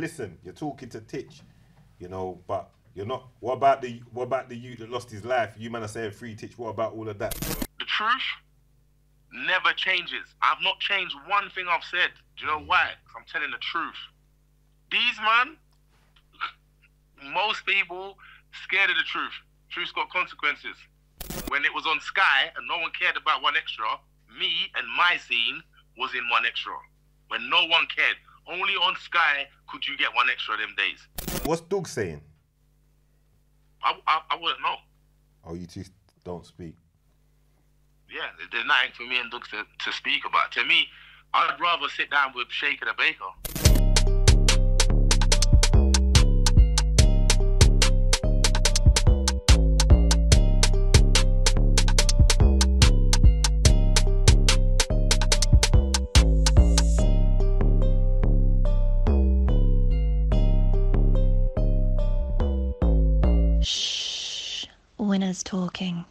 Listen, you're talking to Titch, you know, but you're not. What about the youth that lost his life? You man are saying free Titch. What about all of that? The truth never changes. I've not changed one thing I've said. Do you know why? 'Cause I'm telling the truth. These man, most people scared of the truth. Truth's got consequences. When it was on Sky and no one cared about One Extra, me and my scene was in One Extra. When no one cared. Only on Sky could you get One Extra them days. What's DOOGZ saying? I wouldn't know. Oh, you two don't speak. Yeah, there's nothing for me and DOOGZ to speak about. To me, I'd rather sit down with Shaker the Baker. Shh. Winners talking.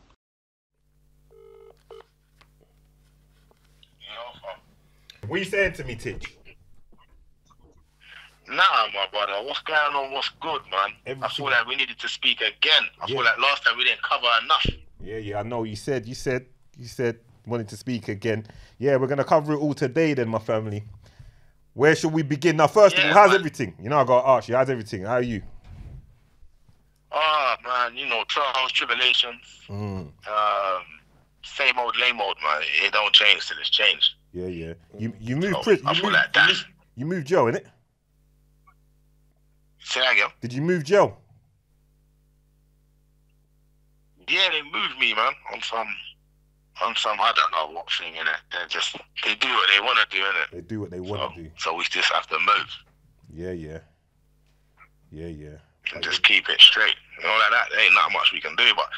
What are you saying to me, Titch? Nah, my brother. What's going on? What's good, man? Everything. I feel like we needed to speak again. I feel like last time we didn't cover enough. Yeah, I know. You said wanted to speak again. Yeah, we're gonna cover it all today, then, my family. Where should we begin? Now, first of all, how's everything? You know, I gotta ask you, how's everything? How are you? Ah, man, you know, trials, tribulations. Same old, lame old, man. It don't change till it's changed. Yeah. You moved You moved Joe, innit? Say that again. Did you move Joe? Yeah, they moved me, man, on some I don't know what thing, innit? They do what they want to do, innit? They do what they want to do. So we just have to move. Yeah. And just keep it straight. You know, like that, there ain't not much we can do, but...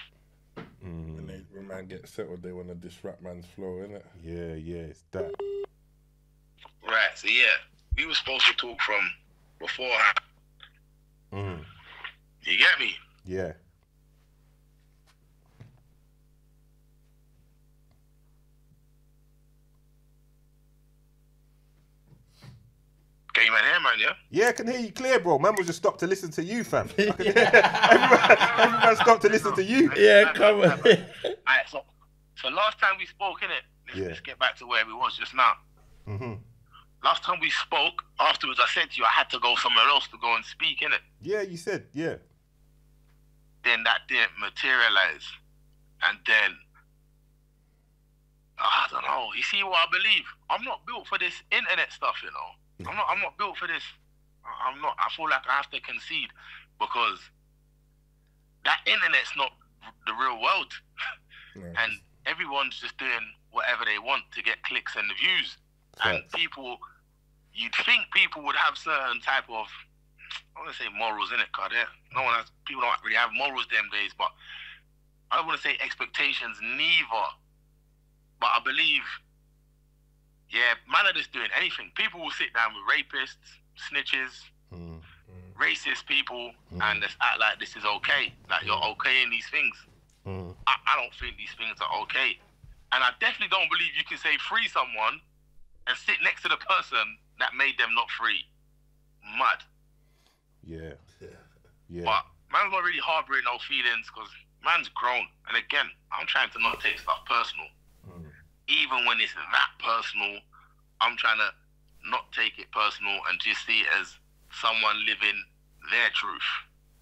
When man get settled, they want to disrupt man's flow, innit? Yeah, it's that. Right, so yeah, we were supposed to talk from beforehand. You get me? Yeah. Can you man hear, man, yeah? Yeah, I can hear you clear, bro. Man was just stopped to listen to you, fam. Everyone stopped to listen to you. Yeah, come on. Alright, so last time we spoke, innit? Let's get back to where we was just now. Last time we spoke, afterwards I said to you I had to go somewhere else to go and speak, innit? Yeah, you said, yeah. Then that didn't materialize. And then, I don't know. You see what I believe? I'm not built for this internet stuff, you know? I'm not built for this. I'm not. I feel like I have to concede because that internet's not the real world. And everyone's just doing whatever they want to get clicks and the views. And people, you'd think people would have certain type of, I want to say morals in it, cause people don't really have morals them days, but I don't want to say expectations neither. But I believe, man are just doing anything. People will sit down with rapists, snitches, racist people, and just act like this is okay. Like you're okay in these things. I don't think these things are okay. And I definitely don't believe you can say free someone and sit next to the person that made them not free. Mad. Yeah. But man's not really harboring no feelings because man's grown. And again, I'm trying to not take stuff personal. Even when it's that personal, I'm trying to not take it personal and just see it as someone living their truth.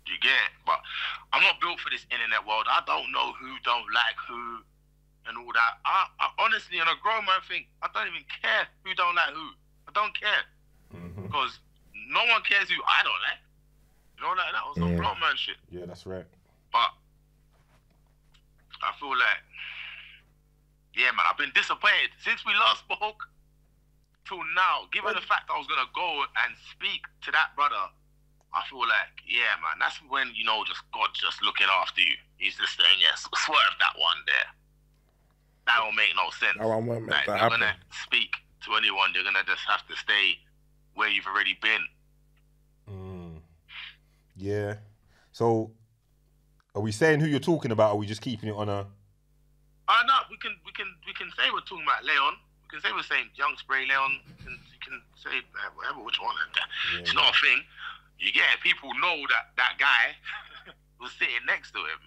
You get it? But I'm not built for this internet world. I don't know who don't like who and all that. I honestly, on a grown man thing, I don't even care who don't like who. I don't care. Because no one cares who I don't like. You know, like that was some grown man shit. Yeah, that's right. But I feel like, yeah, man, I've been disappointed since we last spoke till now. Given the fact I was gonna go and speak to that brother, I feel like, yeah, man, that's when, you know, just God just looking after you. He's just saying, yes, swerve that one there. That don't make no sense. That one won't make like, that if you're happen. gonna speak to anyone, you're gonna just have to stay where you've already been. Yeah. So, are we saying who you're talking about? Or are we just keeping it on a? No, we can say we're talking about Leon. We can say we're saying Young Spray Leon. You can say whatever, which one. It's not a thing. You get it? People know that guy was sitting next to him.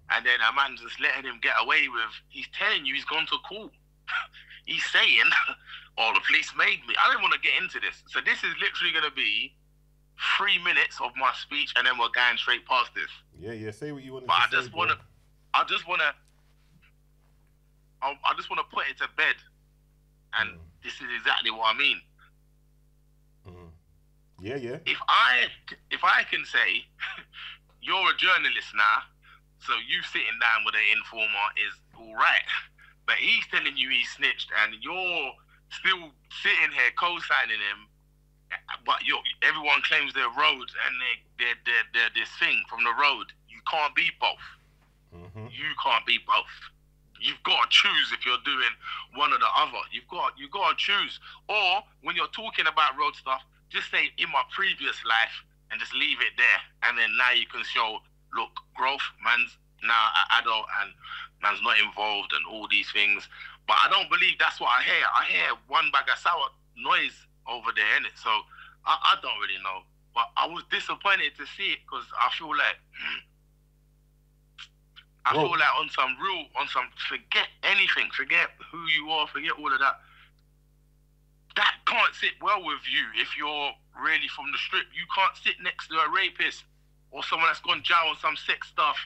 And then a man just letting him get away with, he's telling you he's gone to court. He's saying, oh, the police made me. I don't want to get into this. So this is literally going to be 3 minutes of my speech, and then we're going straight past this. Yeah, say what you want to say. But I just want to put it to bed. And this is exactly what I mean. Yeah. If I can say, you're a journalist now, so you sitting down with an informer is all right. But he's telling you he snitched, and you're still sitting here co-signing him. But everyone claims they're roads, and they're this thing from the road. You can't be both. You can't be both. You've got to choose if you're doing one or the other. You've got to choose. Or when you're talking about road stuff, just say in my previous life and just leave it there. And then now you can show, look, growth, man's now an adult and man's not involved and all these things. But I don't believe that's what I hear. I hear one bag of sour noise over there, innit? So I don't really know. But I was disappointed to see it because I feel like on some forget anything, forget who you are, forget all of that. That can't sit well with you if you're really from the strip. You can't sit next to a rapist or someone that's gone jail on some sex stuff.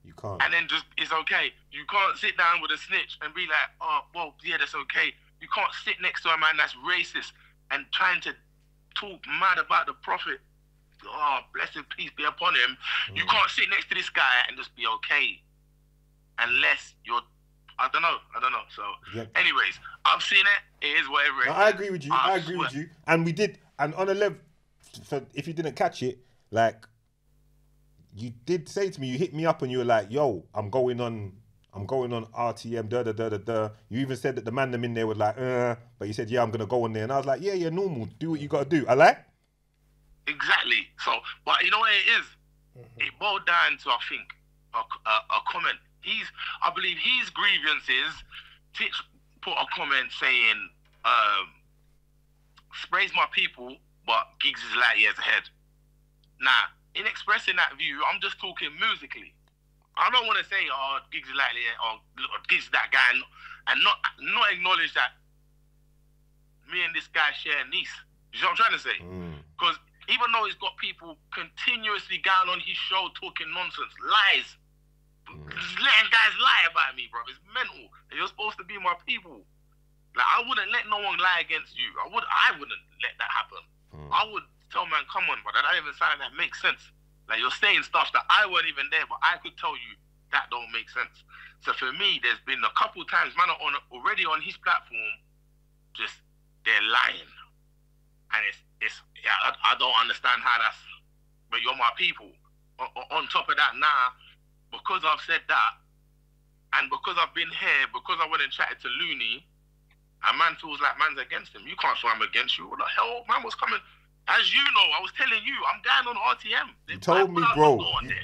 You can't. And then just, it's okay. You can't sit down with a snitch and be like, oh, well, yeah, that's okay. You can't sit next to a man that's racist and trying to talk mad about the prophet. Oh, blessed peace be upon him. You can't sit next to this guy and just be okay. Unless you're, I don't know. So, anyways, I've seen it. It is whatever it is. I agree with you. I agree with you. And we did, and on a level, so if you didn't catch it, like, you did say to me, you hit me up and you were like, yo, I'm going on RTM, You even said that the man them in there was like, but you said, yeah, I'm going to go on there. And I was like, yeah, normal. Do what you got to do. I like? Exactly. So, but you know what it is? It boiled down to, I think, a comment. I believe his grievance is, Titch put a comment saying, sprays my people, but DOOGZ is light years ahead. Now, in expressing that view, I'm just talking musically. I don't want to say, oh, DOOGZ is like or DOOGZ is that guy, and not acknowledge that me and this guy share a niece. You know what I'm trying to say? Because even though he's got people continuously going on his show talking nonsense, lies, just letting guys lie about me, bro. It's mental. And you're supposed to be my people. Like, I wouldn't let no one lie against you. I wouldn't let that happen. I would tell man, come on, but that don't even sound that makes sense. Like, you're saying stuff that I weren't even there, but I could tell you that don't make sense. So for me, there's been a couple times, man, already on his platform, just they're lying, and I don't understand how that's. But you're my people. On top of that, now because I've said that, and because I've been here, because I went and chatted to Looney, a man feels like man's against him. You can't say I'm against you. What the hell, man was coming. As you know, I was telling you, I'm going on RTM. You told me, bro.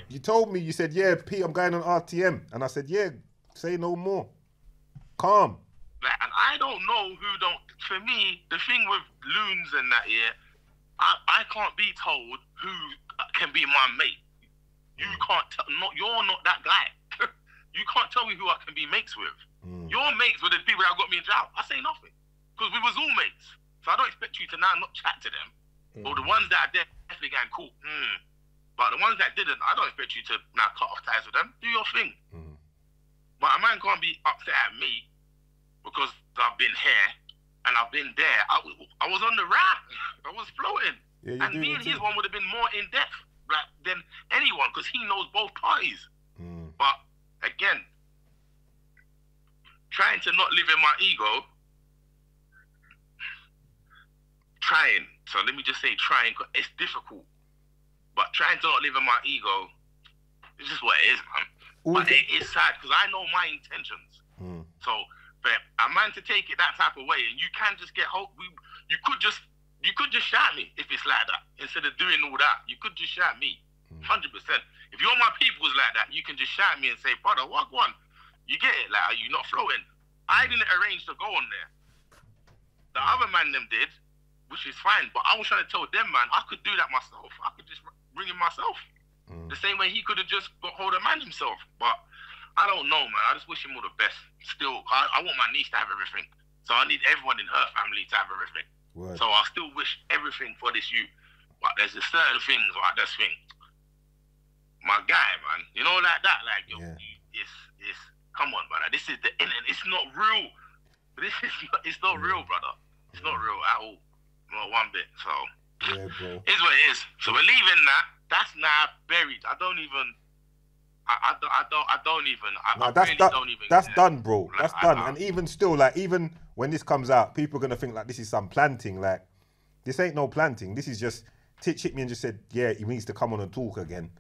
You told me, you said, yeah, Pete, I'm going on RTM. And I said, yeah, say no more. Calm. Like, and I don't know who don't. For me, the thing with loons and that, yeah, I can't be told who can be my mate. You can't tell. You're not that guy. You can't tell me who I can be mates with. Your mates were the people that got me in jail. I say nothing. Because we was all mates. So I don't expect you to now not chat to them. Or the ones that are definitely getting cool. But the ones that didn't, I don't expect you to now cut off ties with them. Do your thing. But a man can't be upset at me because I've been here and I've been there. I was on the rack. I was floating. Yeah, and me and his one would have been more in depth than anyone because he knows both parties. But again, trying to not live in my ego, so let me just say trying, cause it's difficult, but trying to not live in my ego, it's just what it is, man. But it is sad because I know my intentions. So for a man to take it that type of way, and you can just get hope, you could just shout me if it's like that. Instead of doing all that, you could just shout me. 100%. If you're my people's like that, you can just shout me and say, brother, what one? You get it? Like, are you not floating? I didn't arrange to go on there. The other man them did. which is fine. But I was trying to tell them, man, I could do that myself. I could just bring him myself. The same way he could have just got hold of man himself. But I don't know, man. I just wish him all the best. Still, I want my niece to have everything. So I need everyone in her family to have everything. Word. So I still wish everything for this youth. But there's just certain things like this thing. My guy, man. You know, like that. Like, it's come on, brother. This is the internet. It's not real. It's not real, brother. It's not real at all. Not one bit. So, yeah, bro. It's what it is. So we're leaving that. That's now buried. I don't even. That's done, bro. Like, that's done. And even still, like, even when this comes out, people are gonna think like this is some planting. Like, this ain't no planting. This is just Titch hit me and just said, yeah, he needs to come on and talk again.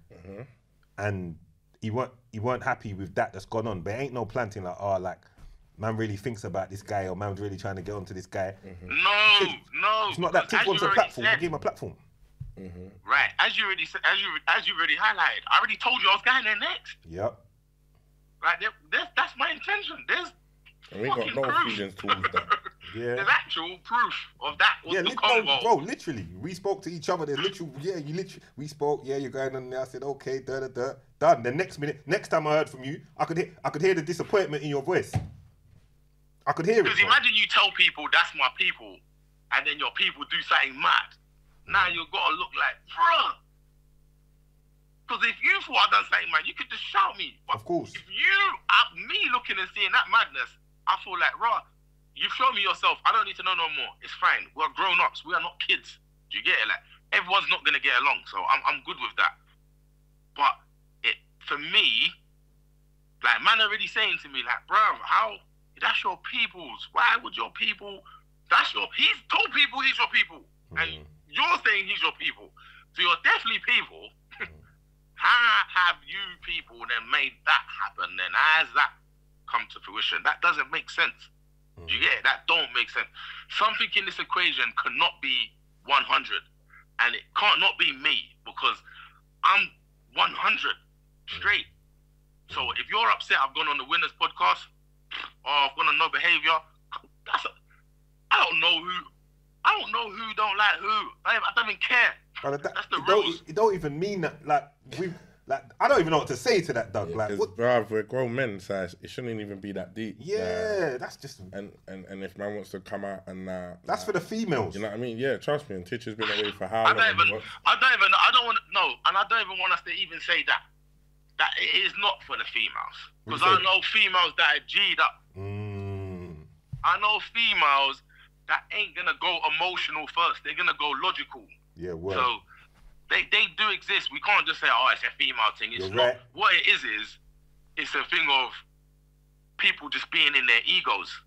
And he weren't happy with that's gone on. But it ain't no planting. Like, oh, like, man really thinks about this guy, or man's really trying to get onto this guy. No. It's not that Titch wants a platform. I gave him a platform. Right, as you already highlighted, I already told you I was going there next. Yep. Like that's my intention. There's we got no feelings towards that. Yeah. There's actual proof of that. Bro, literally, we spoke to each other. There's literal, we spoke. Yeah, you're going on there. I said, okay, done. The next time I heard from you, I could hear the disappointment in your voice. I could hear it. Because imagine you tell people that's my people, and then your people do something mad. Now you've got to look like, bruh. Because if you thought I done something, man, you could just shout me. But of course. If me looking and seeing that madness, I feel like, bruh, you've shown me yourself. I don't need to know no more. It's fine. We're grown-ups. We are not kids. Do you get it? Like, everyone's not going to get along. So I'm good with that. But for me, like, man already saying to me, like, bruh, that's your people's. Why would your people, he's told people he's your people. And you're saying he's your people. So you're definitely people. How have you people then made that happen? Then how has that come to fruition? That doesn't make sense. Do you get it? That don't make sense. Something in this equation cannot be 100. And it can't not be me, because I'm 100 straight. So if you're upset I've gone on the Winners podcast, or I've gone on No Behavior, I don't know who don't like who. I don't even care. That's the rules. It don't even mean that. Like, I don't even know what to say to that, Doug. Like, bruv, we're grown men, so it shouldn't even be that deep. Yeah, that's just. And if man wants to come out and that's for the females. You know what I mean? Yeah, trust me. And Titch has been away for how long? I don't even want us to even say that. That it is not for the females, because I know females that are G'd up. I know females that ain't gonna go emotional first. They're gonna go logical. Yeah, well. So they do exist. We can't just say, oh, it's a female thing. It's not. Right. What it is it's a thing of people just being in their egos.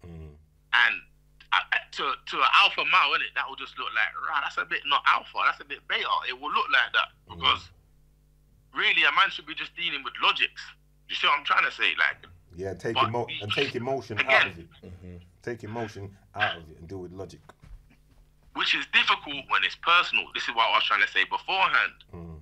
And to an alpha male, innit, that will just look like, right, that's a bit not alpha. That's a bit beta. It will look like that, because really a man should be just dealing with logics. You see what I'm trying to say? Like, yeah, take emotion out of it. Take emotion out of it and deal with logic. Which is difficult when it's personal. This is what I was trying to say beforehand.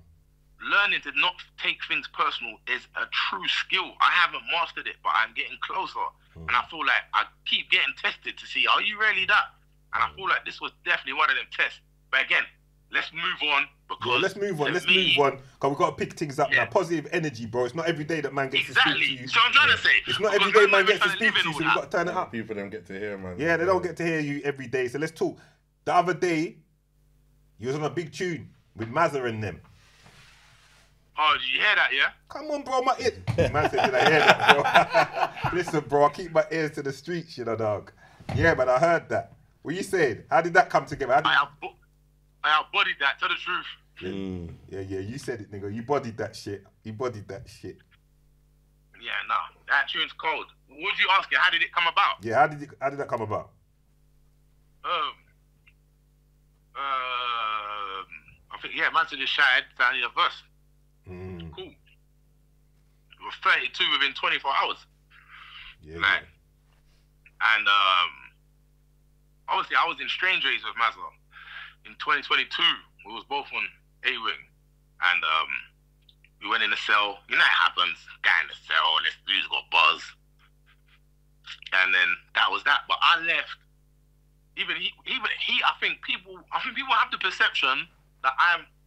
Learning to not take things personal is a true skill. I haven't mastered it, but I'm getting closer. And I feel like I keep getting tested to see, are you really that? And I feel like this was definitely one of them tests. But again, let's move on. Because let's move on. Because we've got to pick things up now. Positive energy, bro. It's not every day that man gets to speak to you. So I'm trying to say. It's not every day man gets to speak to you, so we've got to turn it up. People don't get to hear, man. Yeah, they don't get to hear you every day. So let's talk. The other day, you was on a big tune with Mazza and them. Oh, did you hear that, yeah? Come on, bro, my ears. Man said, did I hear that, bro? Listen, bro, I keep my ears to the streets, you know, dog. Yeah, but I heard that. What you saying? How did that come together? I embodied that, tell the truth. Yeah, you said it, nigga. You bodied that shit. Yeah, nah, that tune's cold. What was you asking? How did it come about? Yeah, how did that come about? I think, man said just shattered, found a verse. Cool. It was 32 within 24 hours. Yeah. And obviously I was in Strange Ways with Mazza in 2022. We was both on A-Wing, and we went in the cell. You know it happens. Guy in the cell, this dude's got buzz. And then that was that. But I left I think people have the perception that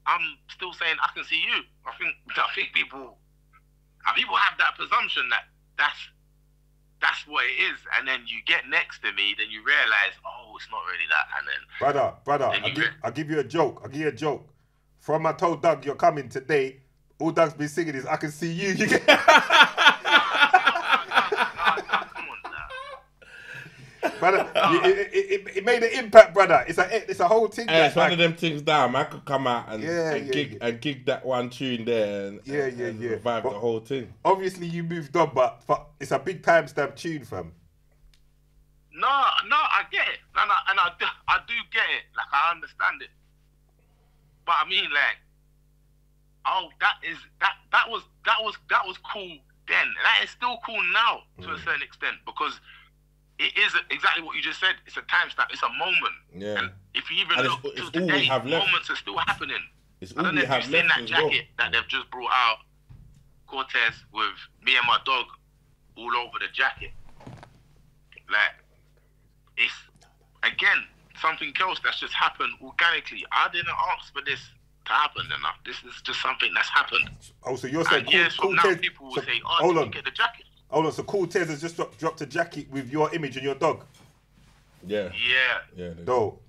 I'm still saying I can see you. I think people have that presumption that that's what it is, and then you get next to me, then you realize, oh, it's not really that, and then brother, I'll give you a joke. From I told Doug you're coming today, all Doug's been singing is I can see you. Brother, it made an impact, brother. It's a whole thing. Hey, it's one of them things that man could come out and gig that one tune there and revive the whole thing. Obviously, you moved on, but it's a big timestamp tune, fam. No, I get it, and I do get it. Like, I understand it, but I mean, like, oh, that was cool then. That is still cool now to a certain extent, because it is exactly what you just said. It's a timestamp. It's a moment. Yeah. And if you even look to today, moments are still happening. I don't know if you've seen that jacket that they've just brought out, Cortez, with me and my dog all over the jacket. Like, it's, again, something else that's just happened organically. I didn't ask for this to happen enough. This is just something that's happened. Oh, so you're saying years from now, people will say, oh, you get the jacket. Hold on, so Cortez has just dropped a jacket with your image and your dog. Yeah. Dope.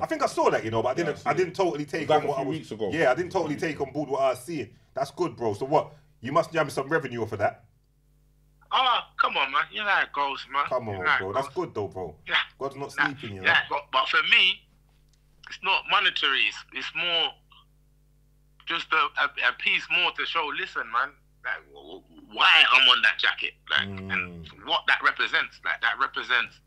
I think I saw that, you know, but I didn't totally take on what I was. Weeks ago. Yeah, I didn't totally take on board what I was seeing. That's good, bro. So what? You must have some revenue off of that. Oh, come on, man. You know how it goes, man. Come on, bro. That's good, though, bro. Yeah. God's not sleeping, you know. Yeah, but for me, it's not monetary. It's more just a piece more to show. Listen, man. Like, why I'm on that jacket, like, and what that represents. Like, that represents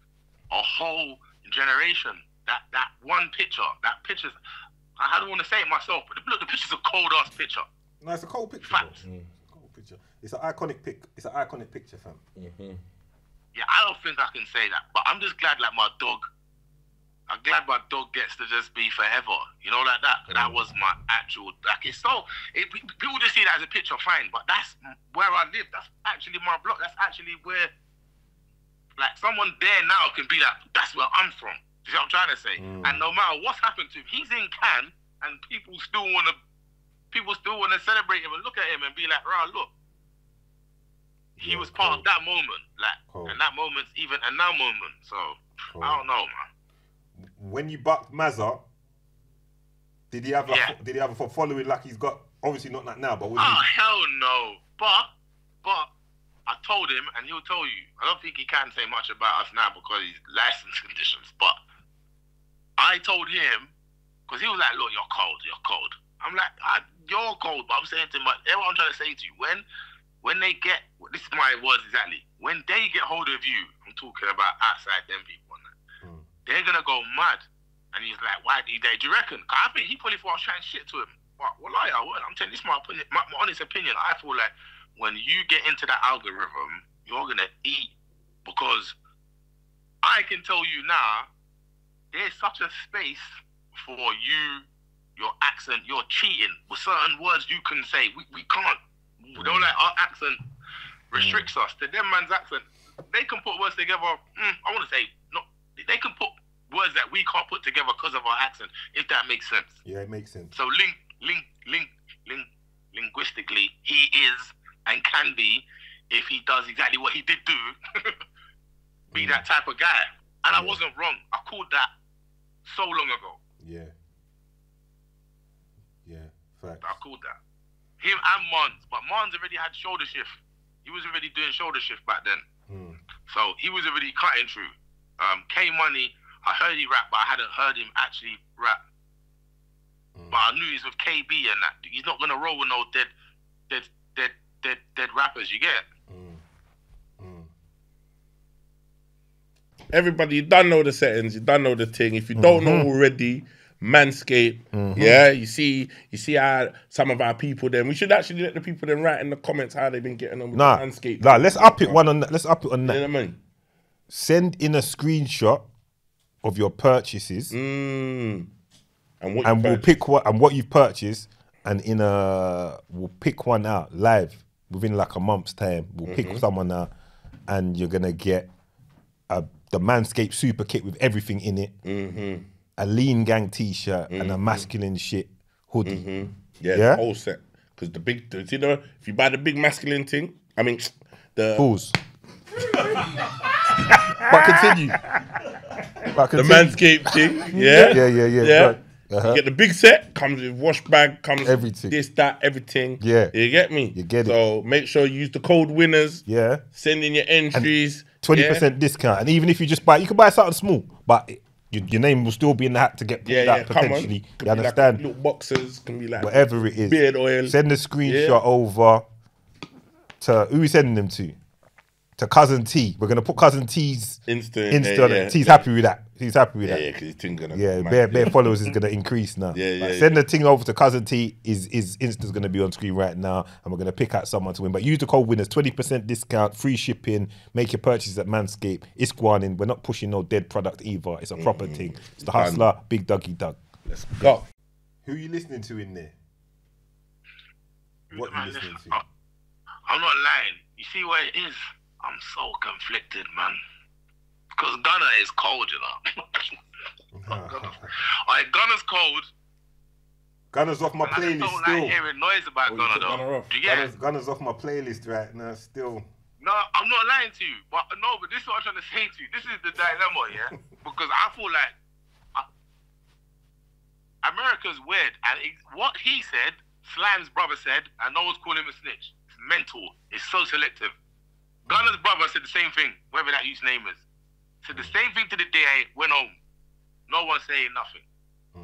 a whole generation. That one picture, I don't want to say it myself, but look, the picture's a cold ass picture. No, it's a cold picture. It's a cold picture. It's an iconic picture, fam. Yeah, I don't think I can say that, but I'm just glad, like, I'm glad my dog gets to just be forever. You know, like that. That was my actual. Like, it's so. People just see that as a picture, fine. But that's where I live. That's actually my block. That's actually where, like, someone there now can be like, that's where I'm from. You know what I'm trying to say? And no matter what's happened to him, he's in Cannes, and people still want to celebrate him and look at him and be like, right, look. He was part of that moment, like, and that moment's even a now moment. So I don't know, man. When you bucked Mazza, did he have a following like he's got? Obviously not that now, but hell no. But I told him, and he'll tell you. I don't think he can say much about us now because he's license conditions. But I told him, because he was like, "Look, you're cold. I'm like, "You're cold," but I'm saying to him, everyone I'm trying to say to you, when they get, this is my words exactly. When they get hold of you, I'm talking about outside them people. They're gonna go mad, and he's like, "Why do you reckon?" I think he probably thought I was trying shit to him. But I'm telling you, this is my opinion, my honest opinion. I feel like when you get into that algorithm, you're gonna eat, because I can tell you now, there's such a space for you, your accent, your cheating with certain words you can say. We can't. We don't, like, our accent restricts us. To them man's accent, they can put words together. I want to say not. They can put words that we can't put together because of our accent, if that makes sense. Yeah, it makes sense. So linguistically, he is and can be, if he does exactly what he did do, be that type of guy. And I wasn't wrong. I called that so long ago. Yeah, fact. I called that. Him and Mons, but Mons already had shoulder shift. He was already doing shoulder shift back then. So he was already cutting through. K-Money, I heard he rap, but I hadn't heard him actually rap. But I knew he's with KB and that. He's not gonna roll with no dead rappers. You get it? Everybody, you don't know the settings. You don't know the thing. If you don't know already, Manscaped. Yeah, you see how some of our people then. We should actually let the people then write in the comments how they've been getting on with Manscaped. Nah, let's up it on that. Let's up it on that. You know what I mean? Send in a screenshot of your purchases, and we'll pick what you've purchased, and we'll pick one out live within like a month's time. We'll pick someone out, and you're gonna get a the Manscaped super kit with everything in it. A Lean Gang t-shirt and a masculine shit hoodie. Yeah, the whole set. Because the big, you know, if you buy the big masculine thing, I mean, the... Pause. But continue. The Manscaped thing, yeah? Yeah. You get the big set, comes with wash bag, comes everything. This, that, everything. Yeah. You get me? You get it. So make sure you use the code winners. Yeah. Send in your entries. 20% discount. And even if you just buy, you can buy something small, but your name will still be in the hat to get pulled out potentially. You understand? Like little boxes, can be like whatever it is. Beard oil. Send the screenshot over to who we sending them to Cousin T. We're gonna put Cousin T's Insta. T's happy with that. He's happy with that. Yeah, because his thing gonna. Yeah, bare followers is gonna increase now. Send the thing over to Cousin T. His Insta's gonna be on screen right now, and we're gonna pick out someone to win. But use the code winners, 20% discount, free shipping. Make your purchase at Manscaped. It's Guanin. We're not pushing no dead product either. It's a proper thing. It's the Hustler, Big Dougie Doug. Let's go. Who are you listening to in there? What are you listening to? I'm not lying. You see what it is? I'm so conflicted, man. Because Gunna is cold, you know. Alright, Gunna's cold. Gunna's off my playlist I don't still. like hearing noise about Gunna though. Gunna's off my playlist right now still. No, I'm not lying to you. But this is what I'm trying to say to you. This is the dilemma, yeah? Because I feel like America's weird. And what he said, Slime's brother said, and no one's calling him a snitch. It's mental. It's so selective. Gunna's brother said the same thing, whatever that his name is. Said the same thing to the DA, went home. No one saying nothing.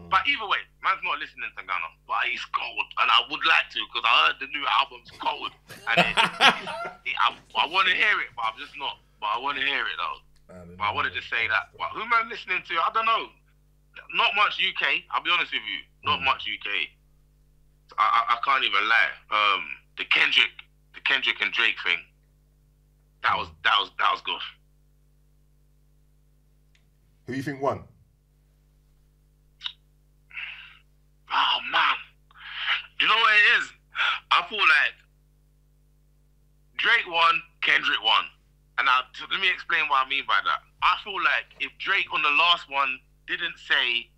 But either way, man's not listening to Gunna. But he's cold. And I would like to, because I heard the new album's cold. And I want to hear it, but I'm just not. But I want to hear it though. But I want to just say that. But who am I listening to? I don't know. Not much UK, I'll be honest with you. Not much UK. I can't even lie. The Kendrick and Drake thing. That was good. Who you think won? Oh man, you know what it is? I feel like Drake won, Kendrick won, and let me explain what I mean by that. I feel like if Drake on the last one didn't say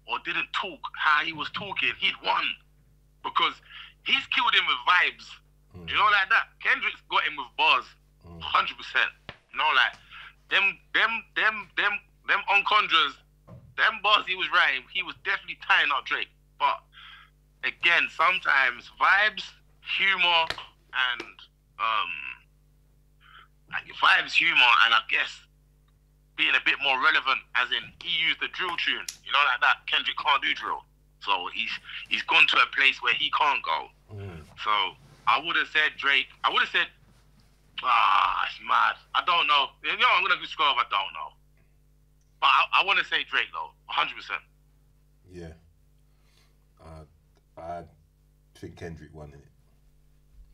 or didn't talk how he was talking, he'd won because he's killed him with vibes. You know, like that. Kendrick's got him with bars. 100%. You know, like them encontres, them bars he was writing, he was definitely tying up Drake. But again, sometimes vibes, humor, and and I guess being a bit more relevant, as in he used the drill tune. You know, like that. Kendrick can't do drill, so he's gone to a place where he can't go. So I would have said Drake. I would have said. It's mad. I don't know. You know, I'm gonna go scroll. I don't know. But I want to say Drake though, 100%. Yeah. I think Kendrick won it.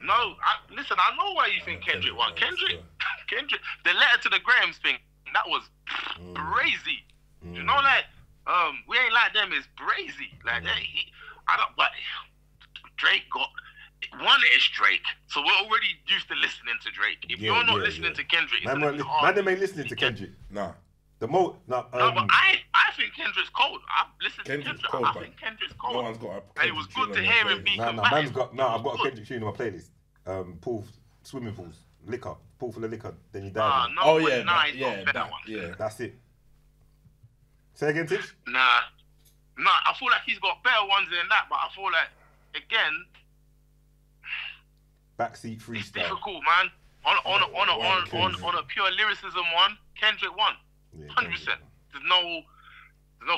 No, listen. I know why you think Kendrick won. Kendrick. The letter to the Grahams thing. That was crazy. You know that. We ain't like them. It's crazy. Like but Drake got. One is Drake, so we're already used to listening to Drake. If you're not listening to Kendrick, man ain't listening to Kendrick. No, but I think Kendrick's cold. I've listened to Kendrick. I think Kendrick's cold. No one's got a and it was good to hear him be combative. I've got a Kendrick tune on my playlist. Pool, swimming pools, liquor, pool full of liquor. Then you die. That's it. Say again, Titch? Nah. I feel like he's got better ones than that, but I feel like again. Backseat freestyle. It's difficult, man. On a pure lyricism one, Kendrick won. 100%. There's no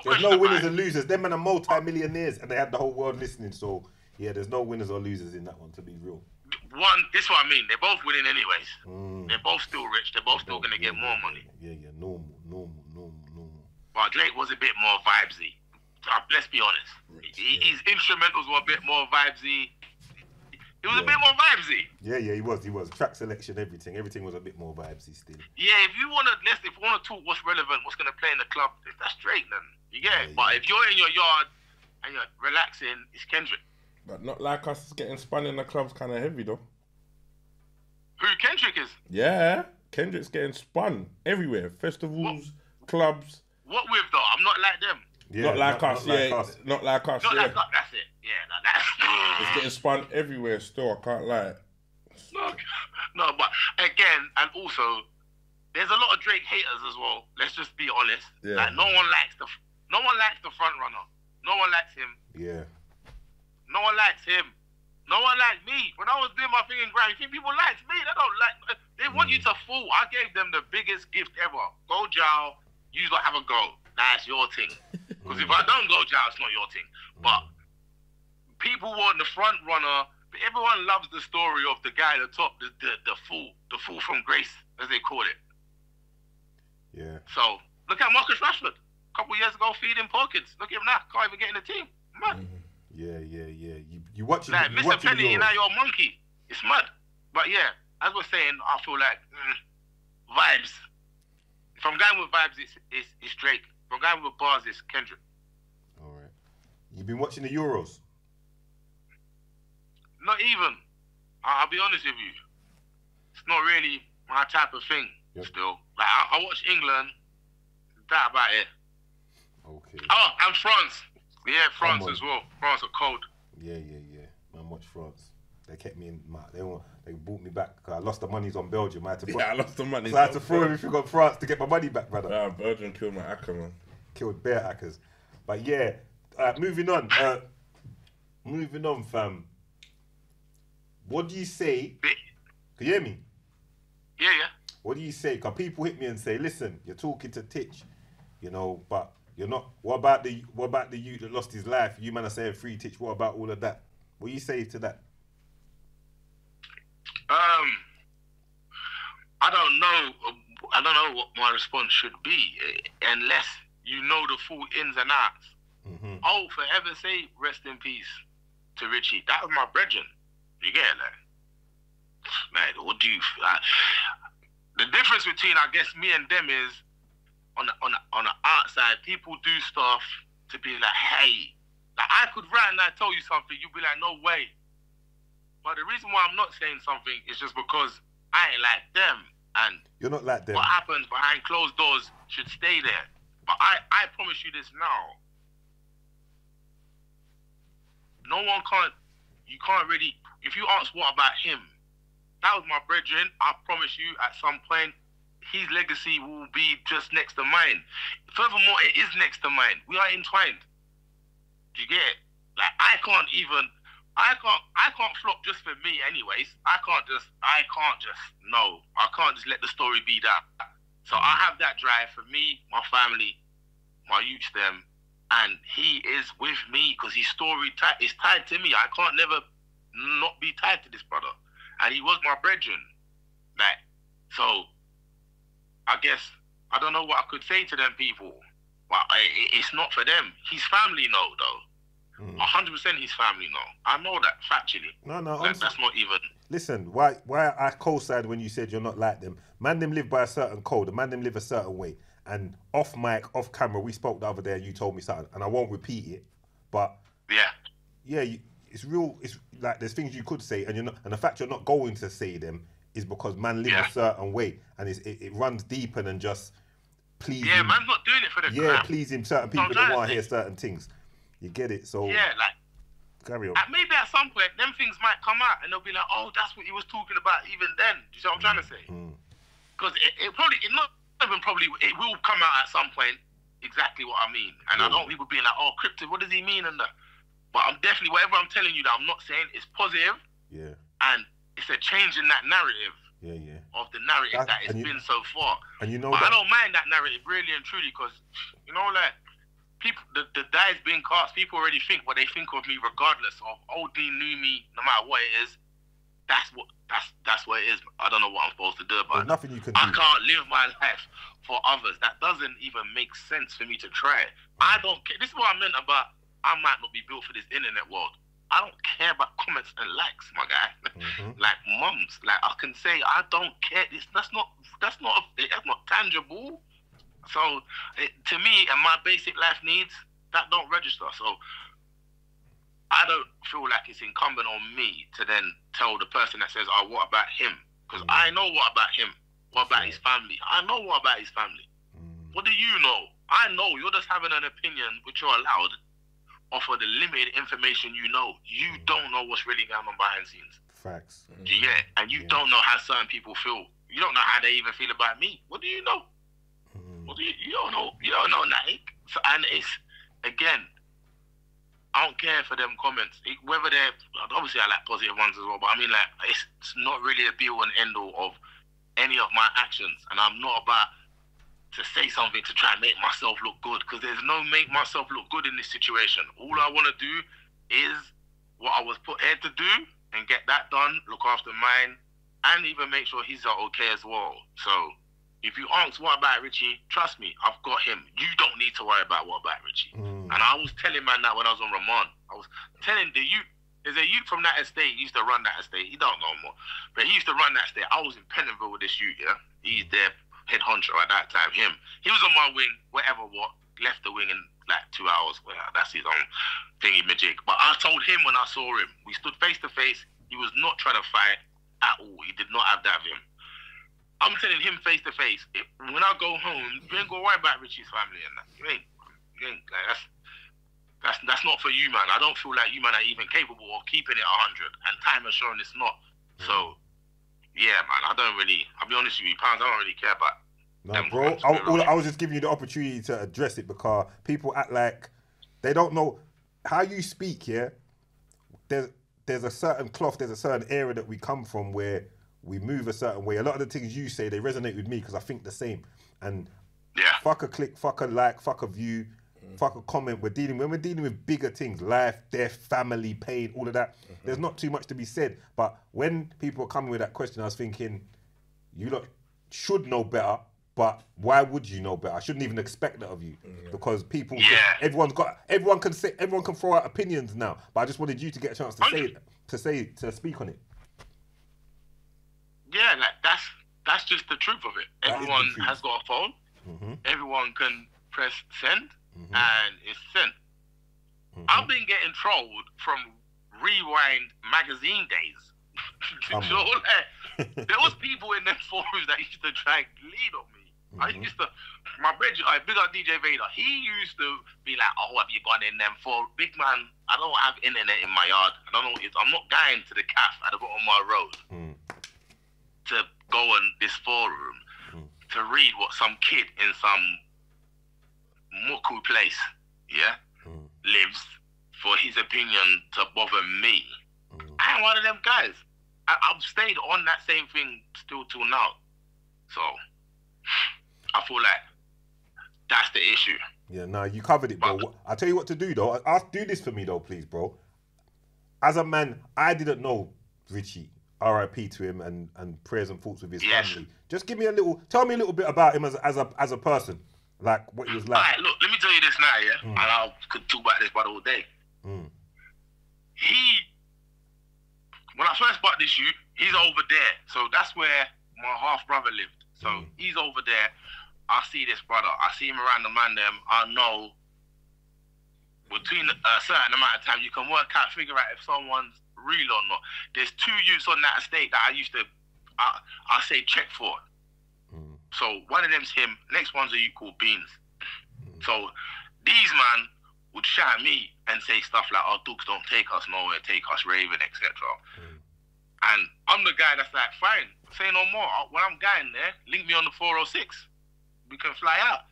question. There's no winners and losers. Them men are multi-millionaires and they had the whole world listening. So yeah, there's no winners or losers in that one, to be real. This is what I mean. They're both winning anyways. They're both still rich. They're both still gonna get more money. Yeah, normal. But Drake was a bit more vibesy. Let's be honest. His instrumentals were a bit more vibesy. It was a bit more vibesy. Yeah, he was. Track selection, everything was a bit more vibesy still. Yeah, if you wanna talk what's relevant, what's gonna play in the club, that's Drake then. You get it. But if you're in your yard and you're relaxing, it's Kendrick. But not like us getting spun in the club's kind of heavy though. Who Kendrick is? Yeah, Kendrick's getting spun everywhere. Festivals, clubs. What with though? I'm not like them. Yeah, not like us. Not like us. Not like us. That's it. Yeah, that's. It's getting spun everywhere. Still, I can't lie. No, but again, and also, there's a lot of Drake haters as well. Let's just be honest. Yeah. Like no one likes the front runner. No one likes him. Yeah. No one likes him. No one liked me. When I was doing my thing in Grammy, people liked me. They don't like. They want you to fool. I gave them the biggest gift ever. Go jail. You don't have a go. That's your thing. Because if I don't go jail, it's not your thing. But people want the front runner. But everyone loves the story of the guy at the top, the fool from Grace, as they call it. Yeah. So look at Marcus Rashford. A couple of years ago, feeding poor kids. Look at him now. Can't even get in the team. Mad. Yeah. You watch it. Like, Mr. Penny, now you're a monkey. It's mad. But yeah, as we're saying, I feel like vibes. If I'm going with vibes, it's Drake. If I'm going with bars, it's Kendrick. All right. You've been watching the Euros? Not even. I'll be honest with you. It's not really my type of thing. Yep. Still, like I watch England. That about it. Okay. Oh, and France. Yeah, France as well. France are cold. Yeah. Man, watch France. They kept me in. They brought me back. I lost the monies on Belgium. I lost the money. So I had to throw everything on France to get my money back, brother. Nah, Belgium killed my hacker, man. Killed bare hackers. But yeah, moving on. Moving on, fam. What do you say? Can you hear me? Yeah. What do you say? Because people hit me and say, listen, you're talking to Titch, but you're not. What about the youth that lost his life? You man are saying free Titch. What about all of that? What do you say to that? I don't know what my response should be unless you know the full ins and outs. Mm-hmm. Oh, forever say rest in peace to Richie. That was my brethren. You get it, man. What do you? The difference between, I guess, me and them is on the outside, people do stuff to be like, hey, like I could right now tell you something, you'd be like, no way. But the reason why I'm not saying something is just because I ain't like them, and you're not like them. What happens behind closed doors should stay there. But I promise you this now. No one can't. You can't really. If you ask what about him, that was my brethren. I promise you, at some point, his legacy will be just next to mine. Furthermore, it is next to mine. We are entwined. Do you get it? Like I can't flop just for me, anyways. I can't just let the story be that. So I have that drive for me, my family, my youth, them, and he is with me because his story is tied to me. I can't never not be tied to this brother, and he was my brethren. Like, so I guess I don't know what I could say to them people, but it's not for them. His family know though. 100% his family know. I know that factually. No, that's not even. Listen, why I co-signed when you said you're not like them. Man, them live by a certain code. The man, them live a certain way. And off mic, off camera, we spoke the other day and you told me something, and I won't repeat it. But yeah, it's real. It's like there's things you could say, and you're not. And the fact you're not going to say them is because man live a certain way, and it runs deeper than just pleasing. Yeah, man's not doing it for the crowd. Pleasing certain people that want to hear certain things. You get it? So yeah, like carry on. Maybe at some point, them things might come out, and they'll be like, "Oh, that's what he was talking about." Even then, do you see what I'm trying to say? Because it will come out at some point exactly what I mean, and I don't want people being like, "Oh, cryptid, what does he mean?" and that. But I'm definitely whatever I'm telling you that I'm not saying is positive. Yeah. And it's a change in that narrative. Yeah. Of the narrative that it's been so far. And you know, but I don't mind that narrative really and truly because like. People, the die is being cast. People already think what they think of me, regardless of old Dean knew me, no matter what it is. That's what it is. I don't know what I'm supposed to do, but nothing you can do. I can't live my life for others. That doesn't even make sense for me to try. I don't care. This is what I meant about I might not be built for this internet world. I don't care about comments and likes, my guy. Like mums, like I can say I don't care. That's not tangible. So, to me, and my basic life needs, that don't register. So, I don't feel like it's incumbent on me to then tell the person that says, oh, what about him? Because I know what about him. What about his family? I know what about his family. What do you know? I know you're just having an opinion, which you're allowed, off of the limited information you know. You don't know what's really going on behind the scenes. Facts. Yeah, and you don't know how certain people feel. You don't know how they even feel about me. What do you know? What do you don't know. You don't know nothing. So, and it's, again, I don't care for them comments. Whether they're, obviously I like positive ones as well, but I mean, like, it's not really a be all and end all of any of my actions. And I'm not about to say something to try and make myself look good, because there's no make myself look good in this situation. All I want to do is what I was put here to do and get that done, look after mine, and even make sure he's okay as well. So if you ask what about Richie, trust me, I've got him. You don't need to worry about what about Richie. And I was telling man that when I was on Ramon. I was telling the youth, there's a youth from that estate, he used to run that estate. He don't know more, but he used to run that estate. I was in Pentonville with this youth, yeah? He's their head honcho at that time. Him. He was on my wing, whatever what, left the wing in like 2 hours. Well, that's his own thingy magic. But I told him when I saw him, we stood face to face, he was not trying to fight at all. He did not have that of him. I'm telling him face to face, when I go home, you ain't gonna worry about Richie's family and that. You ain't like, that's not for you, man. I don't feel like you, man, are even capable of keeping it 100, and time has shown it's not. So, yeah, man, I'll be honest with you, Pounds, I don't really care about. No, bro, I was just giving you the opportunity to address it, because people act like they don't know how you speak. Yeah, there's a certain cloth, there's a certain area that we come from where we move a certain way. A lot of the things you say, they resonate with me because I think the same. And fuck a click, fuck a like, fuck a view, fuck a comment. When we're dealing with bigger things, life, death, family, pain, all of that, there's not too much to be said. But when people are coming with that question, I was thinking, you lot should know better, but why would you know better? I shouldn't even expect that of you, because people, everyone can throw out opinions now. But I just wanted you to get a chance to speak on it. Yeah, like that's just the truth of it. Everyone has got a phone. Everyone can press send, and it's sent. I've been getting trolled from Rewind magazine days. So, there was people in them forums that used to try and lead on me. I used to, my big up DJ Vader, he used to be like, oh, have you gone in them for big man? I don't have internet in my yard. I don't know. I'm not going to the cafe at the bottom of my road to go on this forum to read what some kid in some muku place, lives for his opinion to bother me. I am one of them guys. I've stayed on that same thing still till now. So I feel like that's the issue. Yeah, no, you covered it, bro. I'll tell you what to do, though. Do this for me, though, please, bro. As a man, I didn't know Richie. R.I.P. to him, and prayers and thoughts with his family. Just tell me a little bit about him as a person, like what he was like. All right, look, let me tell you this now, and I could talk about this all day. When I first bought this youth, he's over there, so that's where my half brother lived. So he's over there. I see this brother. I see him around the man. I know between a certain amount of time you can figure out if someone's real or not. There's 2 youths on that estate that I used to, I say check for. So one of them's him, next one's a you called Beans. So these man would shout at me and say stuff like, oh, DOOGZ don't take us nowhere, take us raving, etc. And I'm the guy that's like, fine, say no more. When I'm going there, link me on the 406. We can fly out.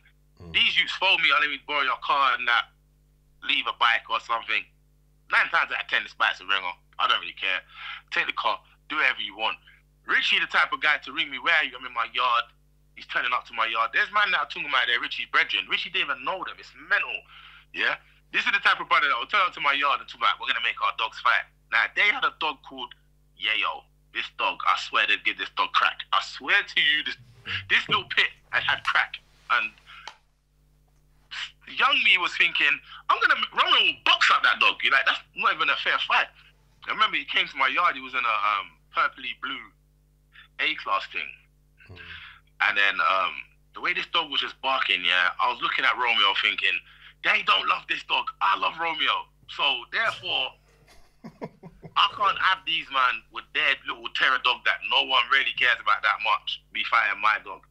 These youths phone me, let me borrow your car and that, leave a bike or something. 9 times out of 10, this bike's a ringer. I don't really care. Take the car, do whatever you want. Richie, the type of guy to ring me, where are you? I'm in my yard. He's turning up to my yard. There's man that are talking about there, Richie's brethren. Richie didn't even know them. It's mental. Yeah? This is the type of brother that will turn up to my yard and talk about, we're going to make our dogs fight. Now, they had a dog called Yayo. This dog, I swear they'd give this dog crack. I swear to you, this little pit had crack. And young me was thinking, Roman will box up that dog. You're like, that's not even a fair fight. I remember he came to my yard, he was in a purpley blue A-class thing. And then the way this dog was just barking, I was looking at Romeo thinking, they don't love this dog. I love Romeo. So therefore, I have these man with their little terror dog that no one really cares about that much be fighting my dog.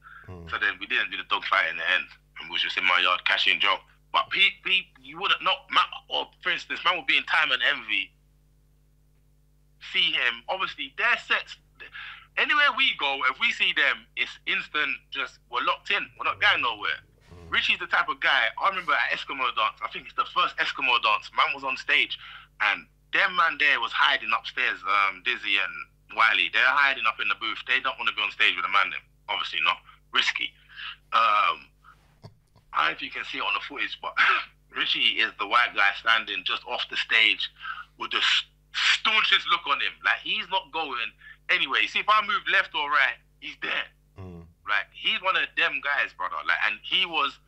So then we didn't do the dog fight in the end. And we was just in my yard cashing Joe. But you wouldn't know, or for instance, man would be in Time and Envy, see him, obviously their sets, anywhere we go, if we see them, it's instant, just, we're locked in, we're not going nowhere. Richie's the type of guy, I remember at Eskimo dance, I think it's the first Eskimo dance, man was on stage, and them man there was hiding upstairs, Dizzy and Wiley, they're hiding up in the booth, they don't want to be on stage with a man them, obviously not, risky. I don't know if you can see it on the footage, but Richie is the white guy standing just off the stage with the staunchest look on him. Like, he's not going anyway. See, if I move left or right, he's there. Like, he's one of them guys, brother. Like, and he was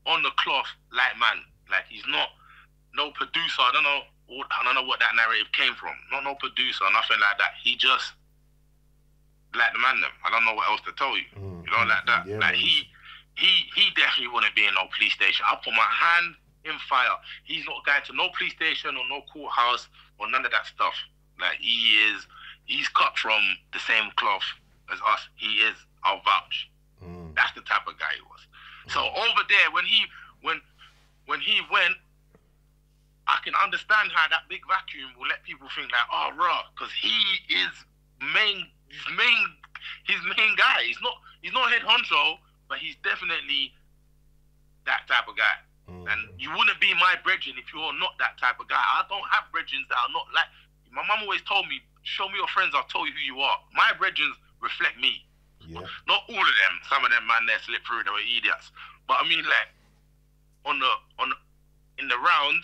on the cloth like man. Like, he's not no producer. I don't know what that narrative came from. Not no producer, nothing like that. He just like the man them. I don't know what else to tell you. You know, like that. Yeah, like he definitely wouldn't be in no police station. I put my hand in fire. He's not going to no police station or no courthouse or none of that stuff. Like, he's cut from the same cloth as us. He is, I'll vouch. That's the type of guy he was. So over there, when he went, I can understand how that big vacuum will let people think like, oh, raw, because he is his main guy. He's not head honcho, but he's definitely that type of guy. And you wouldn't be my brethren if you're not that type of guy. I don't have brethren that are not like, my mum always told me, show me your friends, I'll tell you who you are. My brethren reflect me. Yeah. Not all of them. Some of them man there slip through, they were idiots. But I mean, like, in the round,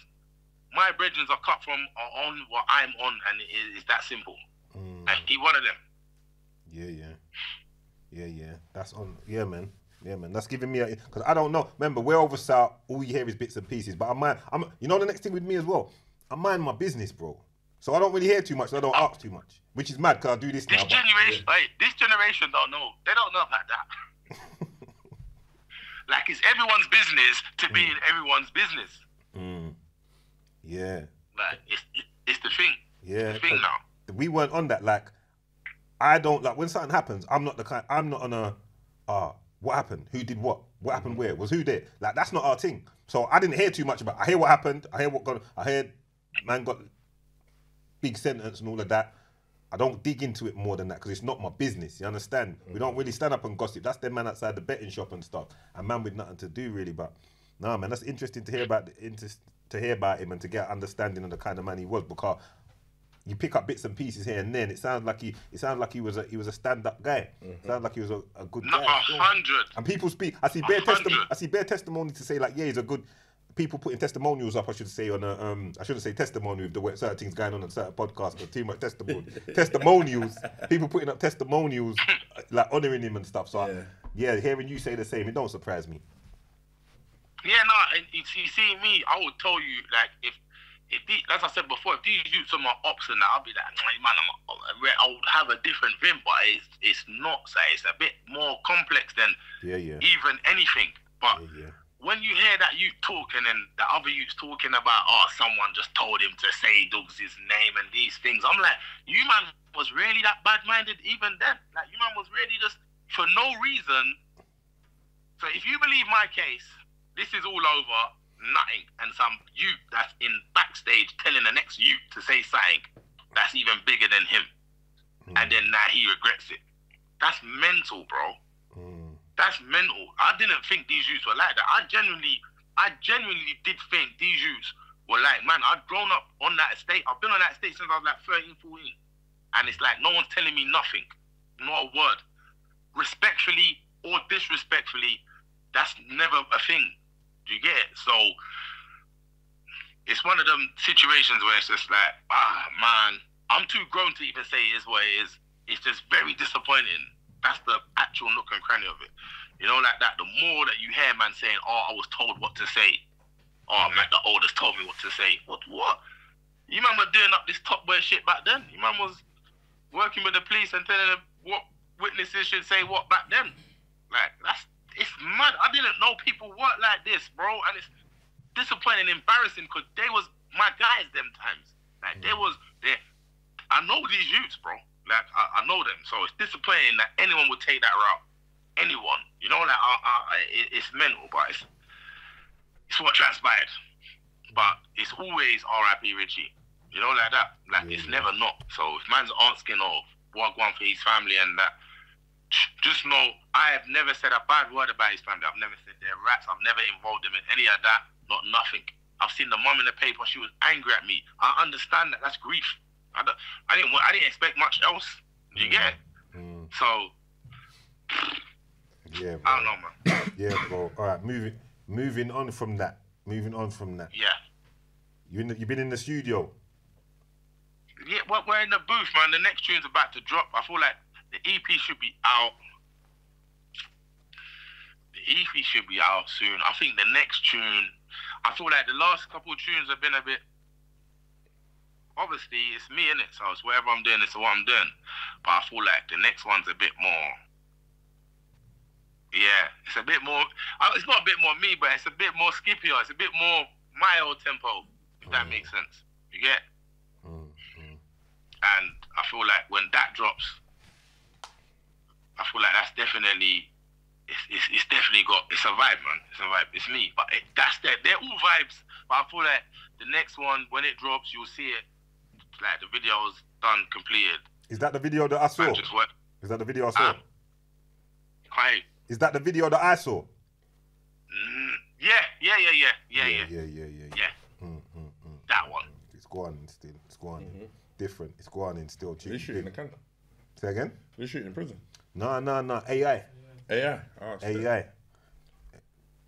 my brethren are cut from are on what I'm on, and it's that simple. And he one of them. Yeah. That's on. Yeah, man. That's giving me because I don't know. Remember, we're over south. All you hear is bits and pieces. But you know, the next thing with me as well. I mind my business, bro. So I don't really hear too much. So I don't ask too much, which is mad because I do this now. This generation don't know. They don't know about that. Like, it's everyone's business to be in everyone's business. Yeah. Like, it's the thing. Yeah. It's the thing now. We weren't on that. Like, I don't like when something happens. I'm not on a. What happened? Who did what? What happened where? Was who there? Like, that's not our thing. So I didn't hear too much about it. I hear what happened. I heard man got big sentence and all of that. I don't dig into it more than that because it's not my business. You understand? We don't really stand up and gossip. That's the man outside the betting shop and stuff. And man with nothing to do really. But no, man, that's interesting to hear about him and to get an understanding of the kind of man he was, because you pick up bits and pieces here and then. It sounds like he was a stand-up guy. Sounds like he was a good guy. 100. And people speak. I see bare testimony to say like, yeah, he's a good. People putting testimonials up. I should say on I shouldn't say testimony with the way certain things going on certain podcasts, but too much testimonials. People putting up testimonials like honouring him and stuff. So yeah, hearing you say the same, it don't surprise me. Yeah, no. You see me, I would tell you like if as I said before, if these youths are my ops and that, I'll be like, man, I would have a different vim, but it's not. So it's a bit more complex than even anything. But when you hear that youth talk and then the other youths talking about, someone just told him to say DOOGZ's name and these things, I'm like, you man was really that bad-minded even then? Like, you man was really just for no reason. So if you believe my case, this is all over. Nothing, and some youth that's in backstage telling the next youth to say something that's even bigger than him, and then now he regrets it. That's mental, bro. That's mental. I didn't think these youths were like that. I genuinely did think these youths were like, man, I'd grown up on that estate. I've been on that estate since I was like 13, 14, and it's like no one's telling me nothing, not a word. Respectfully or disrespectfully, that's never a thing. Do you get it? So it's one of them situations where it's just like, man, I'm too grown to even say it is what it is. It's just very disappointing. That's the actual nook and cranny of it. You know, like that, the more that you hear man saying, I was told what to say. Man, the oldest told me what to say. What? You man were doing up this top boy shit back then. You man was working with the police and telling them what witnesses should say what back then. Like, it's mad. I didn't know people work like this, bro. And it's disappointing and embarrassing because they was my guys them times. Like, I know these youths, bro. Like, I know them. So it's disappointing that anyone would take that route. Anyone. You know, like, it's mental, but it's what transpired. But it's always R.I.P. Richie. You know, like that. Like, it's never not. So if man's asking of what one for his family and that, just know I have never said a bad word about his family. I've never said they're rats. I've never involved them in any of that. Not nothing. I've seen the mum in the paper. She was angry at me. I understand that. That's grief. I didn't expect much else. Do you get it? So yeah, bro. I don't know, man. Yeah, bro. All right, moving on from that. Yeah. You've been in the studio. Yeah, well, we're in the booth, man. The next tune's about to drop. I feel like the EP should be out. The EP should be out soon. I think the next tune, I feel like the last couple of tunes have been a bit, obviously it's me, innit? So it's whatever I'm doing, it's what I'm doing. But I feel like the next one's a bit more, yeah, it's a bit more, it's not a bit more me, but it's a bit more skippier. It's a bit more my old tempo, if that makes sense. You get? And I feel like when that drops, I feel like that's definitely, it's definitely got, it's a vibe, man. It's a vibe. It's me. But they're all vibes. But I feel like the next one, when it drops, you'll see it. Like the video's done, completed. Is that the video that I saw? Is that the video I saw? Is that the video that I saw? Yeah. That one. It's going still. It's going different. It's going in still. They shooting in the canton. Say again? They shooting in prison. No. AI. AI. Oh, AI.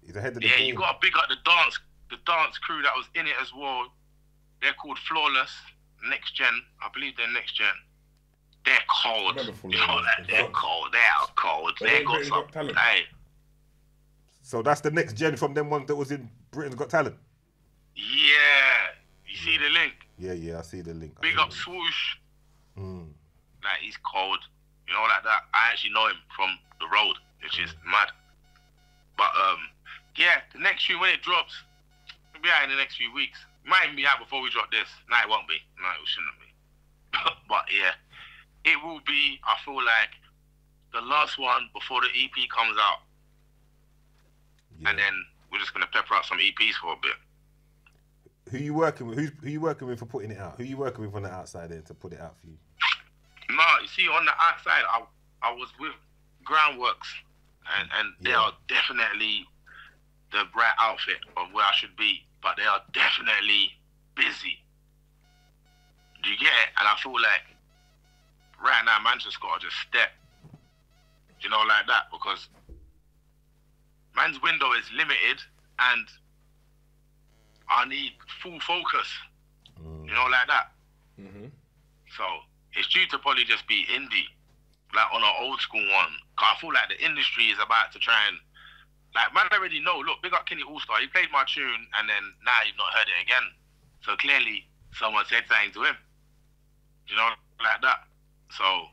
He's ahead of the game. You got to big up the dance crew that was in it as well. They're called Flawless, Next Gen. I believe they're Next Gen. They're cold. You know that? They're cold. They are cold. They got some talent. Hey. So that's the Next Gen from them ones that was in Britain's Got Talent? Yeah. You see the link? Yeah, I see the link. Big up Swoosh. Like, he's cold. You know, like that. I actually know him from the road, which is mad. But, yeah, the next tune, when it drops, it'll be out in the next few weeks. Might even be out before we drop this. No, it won't be. No, it shouldn't be. But, yeah, it will be, I feel like, the last one before the EP comes out. Yeah. And then we're just going to pepper out some EPs for a bit. Who you working with? Who you working with for putting it out? Who you working with on the outside there to put it out for you? No, you see, on the outside, I was with Groundworks, and they are definitely the right outfit of where I should be, but they are definitely busy. Do you get it? And I feel like right now, man just got to just step, you know, like that, because man's window is limited, and I need full focus, you know, like that. So it's due to probably just be indie, like on an old school one. Cause I feel like the industry is about to try and, like, man already know, look, big up Kenny All-Star, he played my tune and then now you've not heard it again. So clearly someone said something to him, you know, like that. So,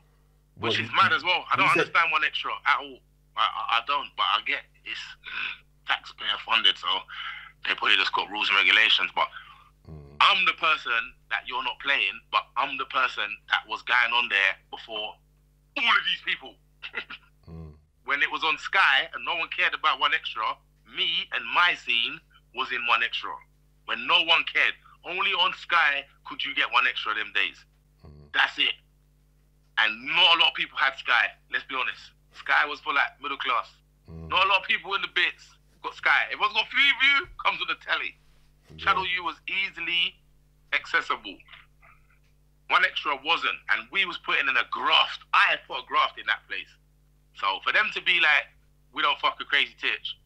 which is mad as well. I don't understand One Extra at all. I don't, but I get it's taxpayer funded, so they probably just got rules and regulations. But I'm the person that you're not playing, but I'm the person that was going on there before all of these people. When it was on Sky and no one cared about One Extra, me and my scene was in One Extra. When no one cared, only on Sky could you get One Extra them days. That's it. And not a lot of people had Sky, let's be honest. Sky was for like middle class. Not a lot of people in the bits got Sky. If it was got Freeview, comes with the telly. Channel U was easily accessible. One Extra wasn't, and we was putting in a graft. I had put a graft in that place. So for them to be like, we don't fuck with Crazy Titch,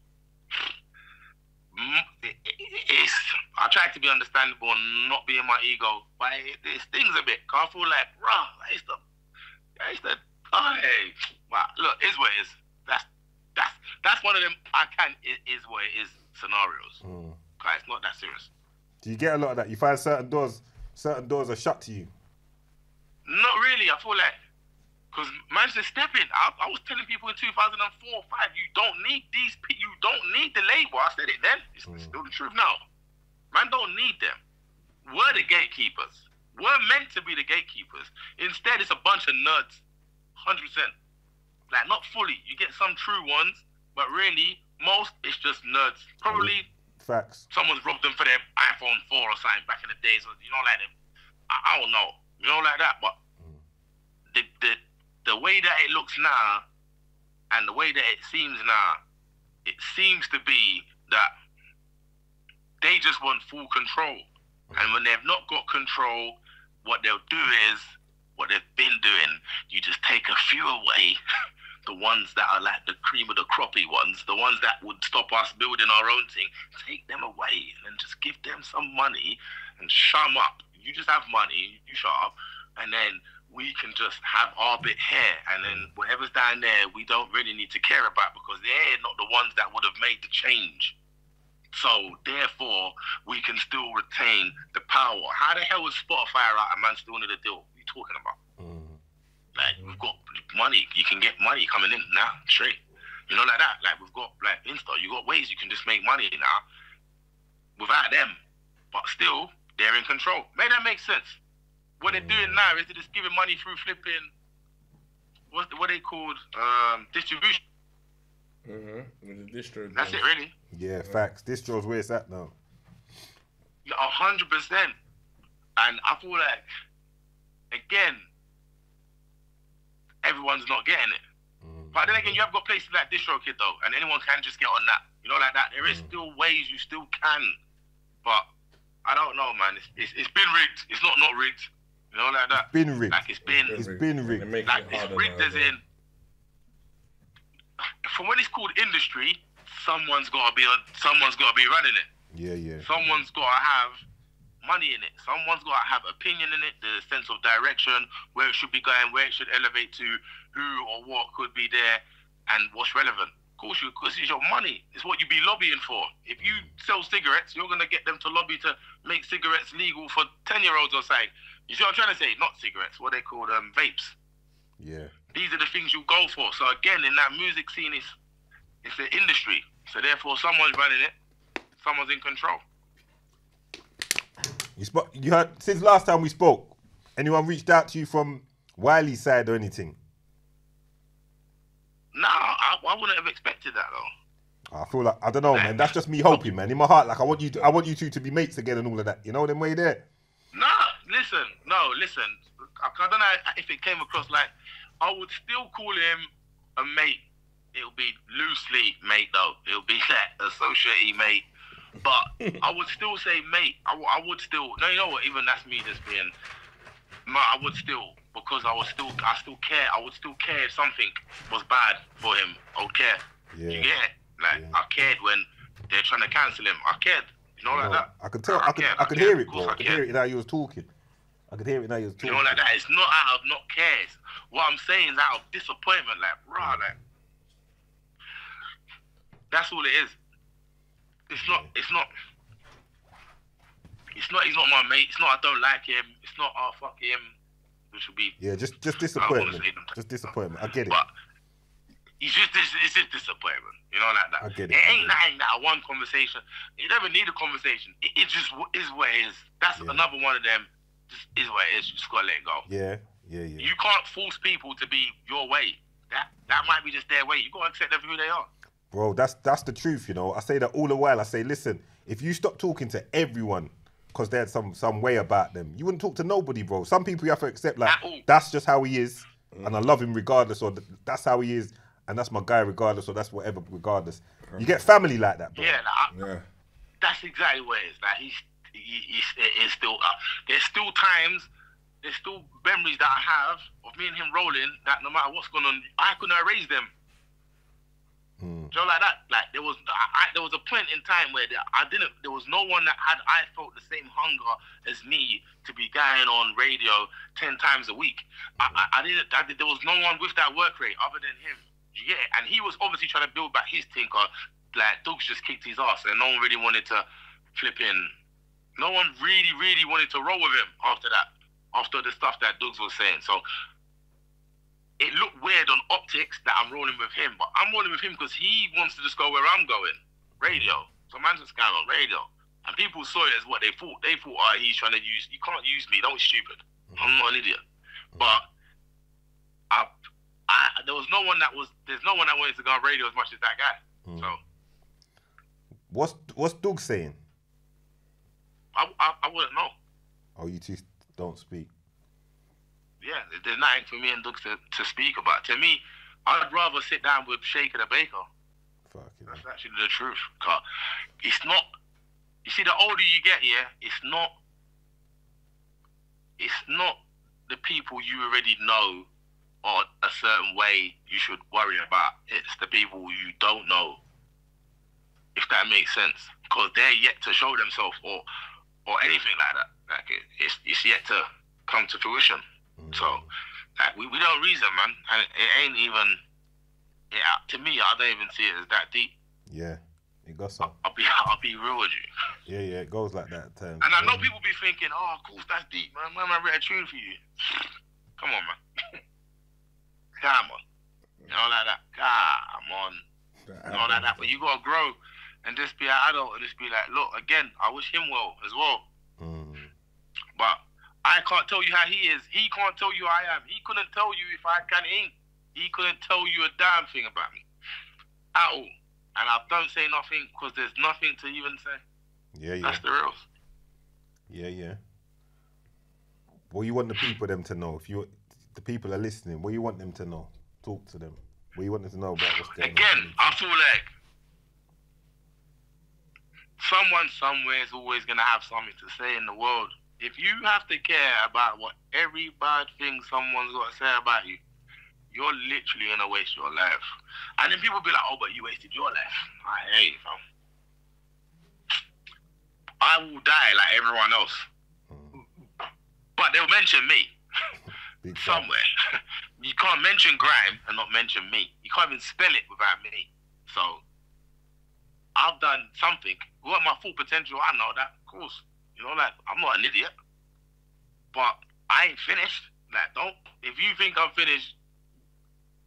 I tried to be understandable and not be in my ego, but it stings a bit. Cause I feel like, well, look, is what it is. That's one of them. Is what it is scenarios. Cause it's not that serious. Do you get a lot of that? You find certain doors are shut to you? Not really. I feel like, because man's just stepping. I was telling people in 2004, 2005, you don't need you don't need the label. I said it then. It's still the truth now. Man don't need them. We're the gatekeepers. weren't meant to be the gatekeepers. Instead, it's a bunch of nerds, 100%. Like, not fully. You get some true ones, but really, most, it's just nerds. Probably facts. Someone's robbed them for their iPhone 4 or something back in the days. You know, like them. I don't know. You know, like that. But the way that it looks now and the way that it seems now, it seems to be that they just want full control. And when they've not got control, what they'll do is what they've been doing. You just take a few away, the ones that are like the cream of the croppy ones, the ones that would stop us building our own thing. Take them away and then just give them some money and shut them up. You just have money, you shut up, and then we can just have our bit here. And then whatever's down there, we don't really need to care about because they're not the ones that would have made the change. So, therefore, we can still retain the power. How the hell is Spotify out and man still need a deal? What are you talking about? Like, we've got money. You can get money coming in now, straight. You know, like that. Like, we've got, like, Insta. You got ways you can just make money now without them. But still, they're in control. May that make sense? What they're doing now is they're just giving money through flipping, what they called, distribution. With the distro. That's it, really. Yeah, facts. Distro's where it's at now. Yeah, 100%. And I feel like, again, everyone's not getting it. But then again, you have got places like DistroKid though, and anyone can just get on that. You know, like that. There is still ways you still can, but I don't know, man. It's been rigged. It's not rigged. You know, like that. It's been rigged. Like it's been rigged. Like it's rigged as in. From when it's called industry, someone's got to be running it. Yeah. Someone's got to have money in it. Someone's got to have opinion in it, the sense of direction, where it should be going, where it should elevate to, who or what could be there, and what's relevant. Of course, because it's your money. It's what you be lobbying for. If you sell cigarettes, you're going to get them to lobby to make cigarettes legal for 10-year-olds or something. You see what I'm trying to say? Not cigarettes. What they call vapes. Yeah. These are the things you go for. So again, in that music scene, it's an industry. So therefore, someone's running it. Someone's in control. You heard since last time we spoke. Anyone reached out to you from Wiley's side or anything? No, I wouldn't have expected that though. I feel like I don't know, man. That's just me hoping, man. In my heart, like I want you two to be mates again and all of that. You know them way there. Listen. I don't know if it came across like. I would still call him a mate. It'll be loosely mate though. It'll be that associate mate. But I would still say mate. I would still. No, you know what? Even that's me just being. I would still because I still care. I would still care if something was bad for him. I would care. Yeah. You get it? Like I cared when they're trying to cancel him. I cared. You know, like that. I could tell. I could hear it, bro. I could hear it now. You was talking. You know, like that. It's not out of not cares. What I'm saying is out of disappointment. Like, bro, like that's all it is. It's not. He's not my mate. It's not. I don't like him. It's not. Oh, fuck him. Which would be. Yeah, just disappointment. Just disappointment. I get it. But it's just disappointment. You know, like that. I get it. It ain't that one conversation. You never need a conversation. It just is what it is. That's another one of them. Just is what it is. You just gotta let it go. Yeah. You can't force people to be your way. That might be just their way. You gotta accept them for who they are. Bro, that's the truth, you know. I say that all the while. I say, listen, if you stop talking to everyone because they had some way about them, you wouldn't talk to nobody, bro. Some people you have to accept, like, that's just how he is, and I love him regardless, or that's how he is, and that's my guy regardless, or that's whatever regardless. You get family like that, bro. Yeah, that's exactly what it is. Like, he's still, there's still times, there's still memories that I have of me and him rolling that no matter what's going on, I couldn't erase them. You know, like that. Like there was a point in time where there was no one that I felt the same hunger as me to be going on radio 10 times a week. There was no one with that work rate other than him. You get it? And he was obviously trying to build back his thing. Like DOOGZ just kicked his ass, and no one really wanted to flip in. No one really wanted to roll with him after that. After the stuff that DOOGZ was saying. So it looked weird on optics that I'm rolling with him, but I'm rolling with him because he wants to just go where I'm going. Radio. So man's just going on radio. And people saw it as what they thought. They thought, oh, he's trying to use. You can't use me. Don't be stupid. I'm not an idiot. But there's no one that wanted to go on radio as much as that guy. So what's DOOGZ saying? I wouldn't know. Oh, you two don't speak. Yeah, there's nothing for me and DOOGZ to speak about. To me, I'd rather sit down with Shaker the Baker. That's actually the truth. Cause it's not. You see, the older you get, it's not the people you already know or a certain way you should worry about. It's the people you don't know, if that makes sense. Because they're yet to show themselves or anything like that. Like it's yet to come to fruition. So like we don't reason, man. And it ain't even, to me, I don't even see it as that deep. Yeah. It goes so. I'll be real with you. Yeah, it goes like that. And I know people be thinking, oh, of course, that's deep, man. Man, I read a tune for you. Come on, man. Come on. You know, like that. Come on. You know, like that. But you got to grow and just be an adult and just be like, look, again, I wish him well as well. But I can't tell you how he is. He can't tell you how I am. He couldn't tell you if I can ink. He couldn't tell you a damn thing about me. At all. And I don't say nothing because there's nothing to even say. Yeah. That's the real. Yeah. What you want the people them to know? If the people are listening, what you want them to know? Talk to them. What you want them to know about what's going on? Again, I feel like someone somewhere is always gonna have something to say in the world. If you have to care about what every bad thing someone's got to say about you, you're literally gonna waste your life. And then people be like, oh, but you wasted your life. Hey, fam. I will die like everyone else. But they'll mention me somewhere. You can't mention grime and not mention me. You can't even spell it without me. So I've done something. What my full potential, I know that, of course. You know, like, I'm not an idiot. But I ain't finished. Like, if you think I'm finished,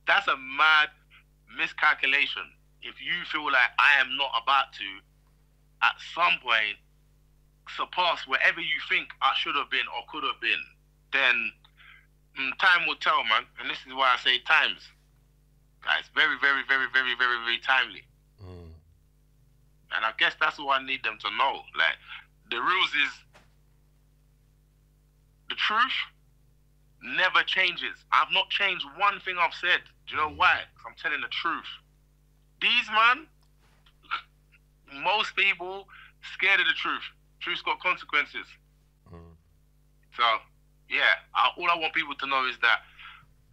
that's a mad miscalculation. If you feel like I am not about to, at some point, surpass wherever you think I should have been or could have been, then time will tell, man. And this is why I say times. Guys, very, very, very, very, very, very timely. And I guess that's what I need them to know. Like, the rules is, the truth never changes. I've not changed one thing I've said. Do you know why? Because I'm telling the truth. These, man, most people scared of the truth. Truth's got consequences. So, yeah, all I want people to know is that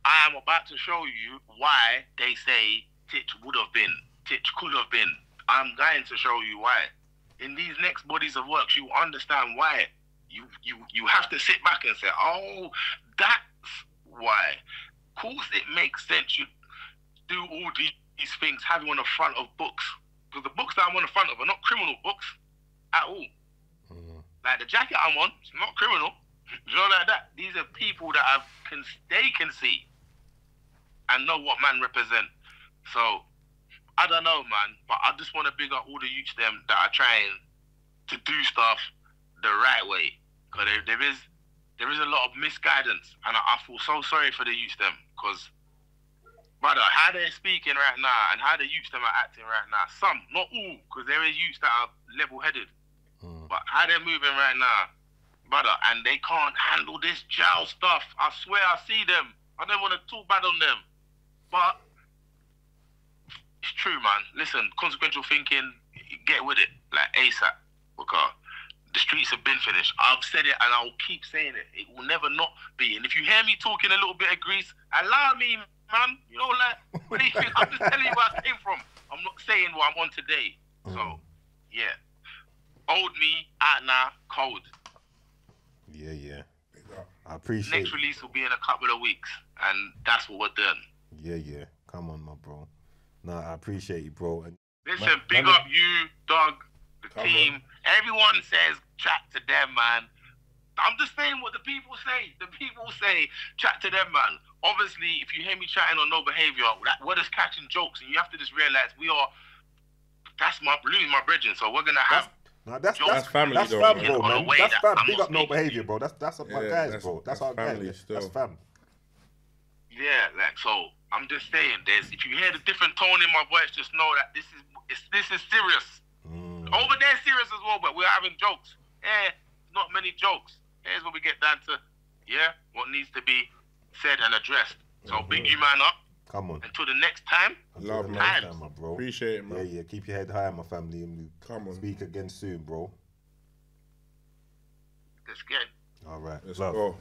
I am about to show you why they say Titch would have been, Titch could have been. I'm going to show you why. In these next bodies of work, you understand why. You have to sit back and say, oh, that's why. Of course it makes sense you do all these things, have you on the front of books. Because the books that I'm on the front of are not criminal books at all. Like the jacket I'm on, it's not criminal. You know, like that. These are people that they can see and know what man represent. So, I don't know, man, but I just want to big up all the youths them that are trying to do stuff the right way. Because there is a lot of misguidance, and I feel so sorry for the youths them. Because, brother, how they're speaking right now and how the youths them are acting right now, some, not all, because there is youths that are level-headed, but how they're moving right now, brother, and they can't handle this jail stuff. I swear I see them. I don't want to talk bad on them, but it's true, man. Listen, consequential thinking, get with it, like ASAP, because the streets have been finished. I've said it and I'll keep saying it. It will never not be. And if you hear me talking a little bit of grease, allow me, man. You know, like, what do you think? I'm just telling you where I came from. I'm not saying what I'm on today. So, yeah. Old me, out now, cold. Yeah. I appreciate it. Next release will be in a couple of weeks, and that's what we're doing. Yeah. Come on, my bro. Nah, I appreciate you, bro. Listen, big up you, Doug, the team. Everyone says chat to them, man. I'm just saying what the people say. The people say chat to them, man. Obviously, if you hear me chatting on no behavior, we're just catching jokes, and you have to just realize that's losing my brethren. So we're gonna have No, that's family, that's though, fam, man. bro, man. That's fam. Big up no speaking. behavior, bro. That's my guys, bro. That's our family guys. still. That's fam. Yeah, like, so I'm just saying, if you hear the different tone in my voice, just know that this is serious. Over there, serious as well, but we're having jokes. Not many jokes. Here's what we get down to. What needs to be said and addressed. So big you man up. Come on. Until the next time. Love, man, my bro. Appreciate it, man. Yeah. Keep your head high, my family, and we speak again soon, bro. Let's get. All right. Let's Love. go.